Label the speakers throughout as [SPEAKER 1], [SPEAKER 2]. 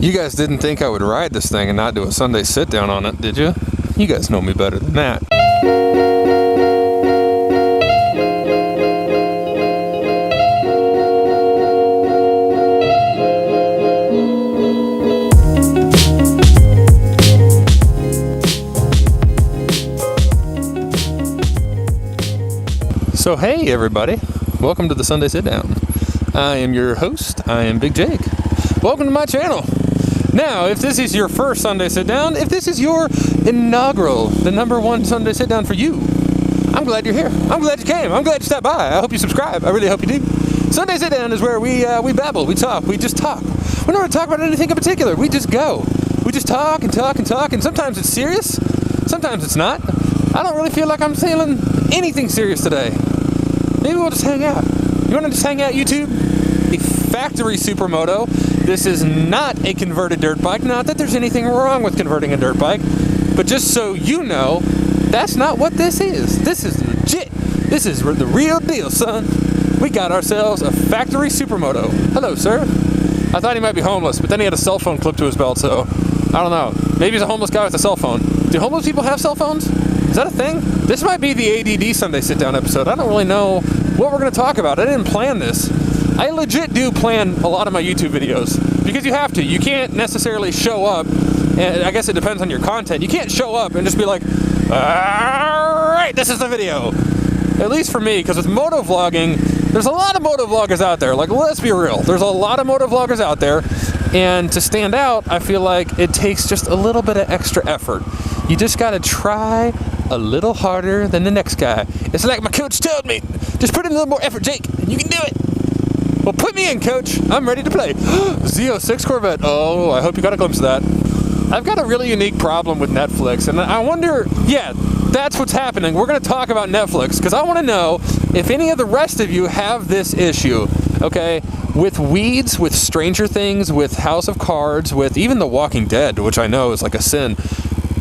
[SPEAKER 1] You guys didn't think I would ride this thing and not do a Sunday sit down on it, did you? You guys know me better than that. So hey everybody, welcome to the Sunday Sit Down. I am your host, I am Big Jake. Welcome to my channel. Now, if this is your first Sunday Sit Down, if this is your inaugural, the #1 Sunday Sit Down for you, I'm glad you're here. I'm glad you came. I'm glad you stopped by. I hope you subscribe. I really hope you do. Sunday Sit Down is where we babble, we talk, we just talk. We don't want to talk about anything in particular. We just go. We just talk and talk and talk, and sometimes it's serious, sometimes it's not. I don't really feel like I'm feeling anything serious today. Maybe we'll just hang out. You want to just hang out, YouTube? A factory supermoto. This is not a converted dirt bike. Not that there's anything wrong with converting a dirt bike, but just so you know, that's not what this is. This is legit. This is the real deal, son. We got ourselves a factory supermoto. Hello, sir. I thought he might be homeless, but then he had a cell phone clipped to his belt, so I don't know. Maybe he's a homeless guy with a cell phone. Do homeless people have cell phones? Is that a thing? This might be the ADD Sunday Sit Down episode. I don't really know what we're going to talk about. I didn't plan this. I legit do plan a lot of my YouTube videos because you have to. You can't necessarily show up, and I guess it depends on your content. You can't show up and just be like, all right, this is the video. At least for me, because with motovlogging, there's a lot of motovloggers out there. Like, let's be real. There's a lot of motovloggers out there, and to stand out, I feel like it takes just a little bit of extra effort. You just got to try a little harder than the next guy. It's like my coach told me, just put in a little more effort, Jake, and you can do it. Well, put me in, coach. I'm ready to play. Z06 Corvette. Oh, I hope you got a glimpse of that. I've got a really unique problem with Netflix, and I wonder, yeah, that's what's happening. We're going to talk about Netflix, because I want to know if any of the rest of you have this issue, okay? With Weeds, with Stranger Things, with House of Cards, with even The Walking Dead, which I know is like a sin.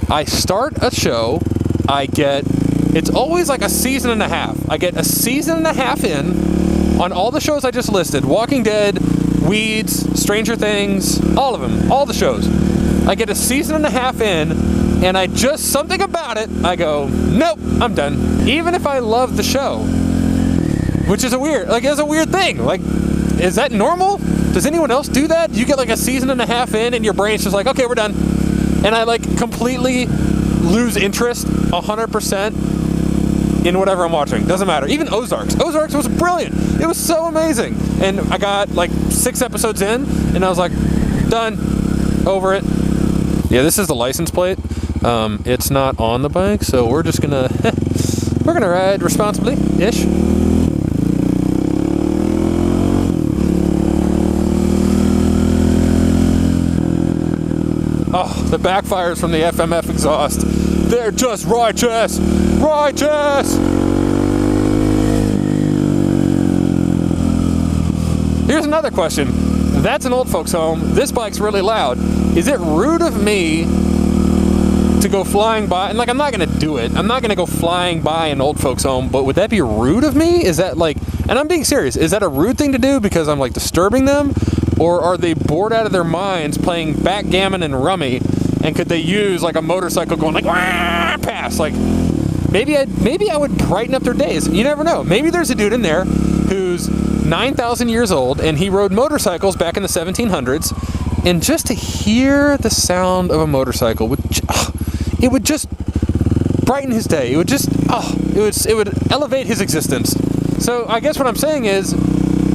[SPEAKER 1] I start a show, it's always like a season and a half. I get a season and a half in on all the shows I just listed. Walking Dead, Weeds, Stranger Things, all of them, all the shows. I get a season and a half in, and something about it, I go, nope, I'm done. Even if I love the show, which is it's a weird thing. Like, is that normal? Does anyone else do that? You get like a season and a half in, and your brain's just like, okay, we're done. And I like completely lose interest 100% in whatever I'm watching. Doesn't matter. Even Ozarks. Ozarks was brilliant. It was so amazing. And I got like 6 episodes in, and I was like, done. Over it. Yeah, this is the license plate. It's not on the bike, so we're just gonna we're gonna ride responsibly-ish. Oh, the backfires from the FMF exhaust. They're just righteous! Righteous! Here's another question. That's an old folks home. This bike's really loud. Is it rude of me to go flying by? And like, I'm not gonna do it. I'm not gonna go flying by an old folks home, but would that be rude of me? Is that like, and I'm being serious, is that a rude thing to do because I'm like disturbing them? Or are they bored out of their minds playing backgammon and rummy, and could they use like a motorcycle going like, wah, pass? Like, maybe I would brighten up their days. You never know. Maybe there's a dude in there who's 9,000 years old, and he rode motorcycles back in the 1700s, and just to hear the sound of a motorcycle it would just brighten his day. It would just, it would elevate his existence. So I guess what I'm saying is,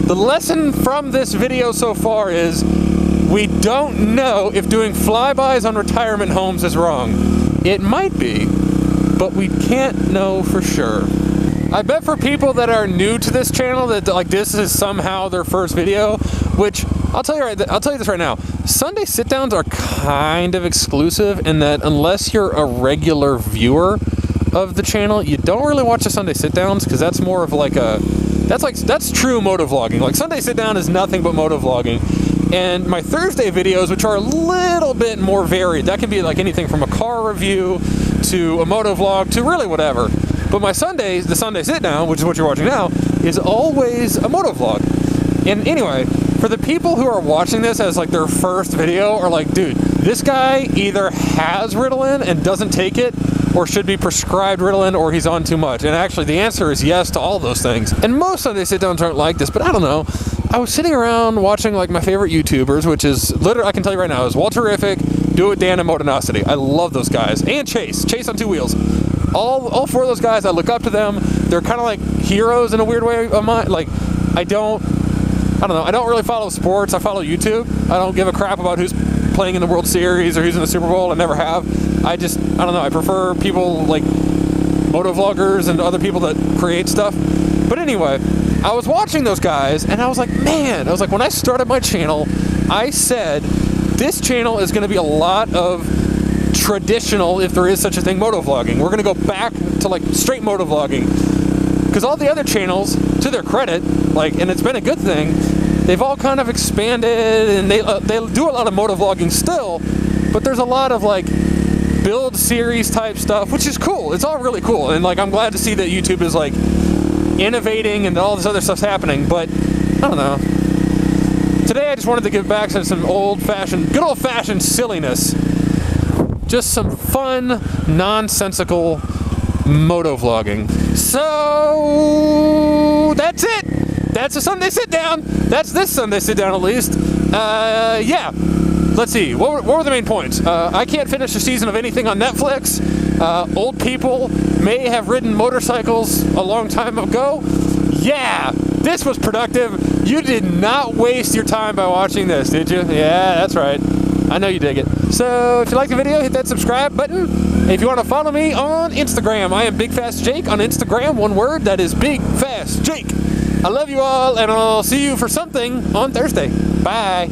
[SPEAKER 1] the lesson from this video so far is, we don't know if doing flybys on retirement homes is wrong. It might be, but we can't know for sure. I bet for people that are new to this channel that like this is somehow their first video, which I'll tell you this right now. Sunday sit downs are kind of exclusive in that unless you're a regular viewer of the channel, you don't really watch the Sunday sit downs, because that's more of like that's true motovlogging. Like, Sunday sit down is nothing but motovlogging. And my Thursday videos, which are a little bit more varied, that can be like anything from a car review to a motovlog to really whatever. But my Sundays, the Sunday sit down, which is what you're watching now, is always a motovlog. And anyway, for the people who are watching this as like their first video are like, dude, this guy either has Ritalin and doesn't take it, or should be prescribed Ritalin, or he's on too much. And actually the answer is yes to all those things. And most Sunday sit-downs aren't like this, but I don't know. I was sitting around watching like my favorite YouTubers, which is literally, I can tell you right now, is Walterific, Do It Dan, and Motonosity. I love those guys. And Chase on 2 wheels. All 4 of those guys, I look up to them. They're kind of like heroes in a weird way of mine. Like, I don't know, I don't really follow sports. I follow YouTube. I don't give a crap about who's playing in the World Series or who's in the Super Bowl. I never have. I don't know, I prefer people like motovloggers and other people that create stuff. But anyway, I was watching those guys and I was like, man, when I started my channel, I said, this channel is going to be a lot of traditional, if there is such a thing, motovlogging. We're going to go back to like straight motovlogging. Because all the other channels, to their credit, like, and it's been a good thing, they've all kind of expanded, and they do a lot of motovlogging still, but there's a lot of like build series type stuff, which is cool. It's all really cool, and like I'm glad to see that YouTube is like innovating and all this other stuff's happening. But I don't know. Today I just wanted to give back to some good old-fashioned silliness. Just some fun, nonsensical motovlogging. So that's it. That's a Sunday sit down. That's this Sunday sit down, at least. Yeah. Let's see. What were the main points? I can't finish a season of anything on Netflix. Old people may have ridden motorcycles a long time ago. Yeah. This was productive. You did not waste your time by watching this, did you? Yeah, that's right. I know you dig it. So if you like the video, hit that subscribe button. If you want to follow me on Instagram, I am Big Fast Jake on Instagram. One word, that is Big Fast Jake. I love you all, and I'll see you for something on Thursday. Bye.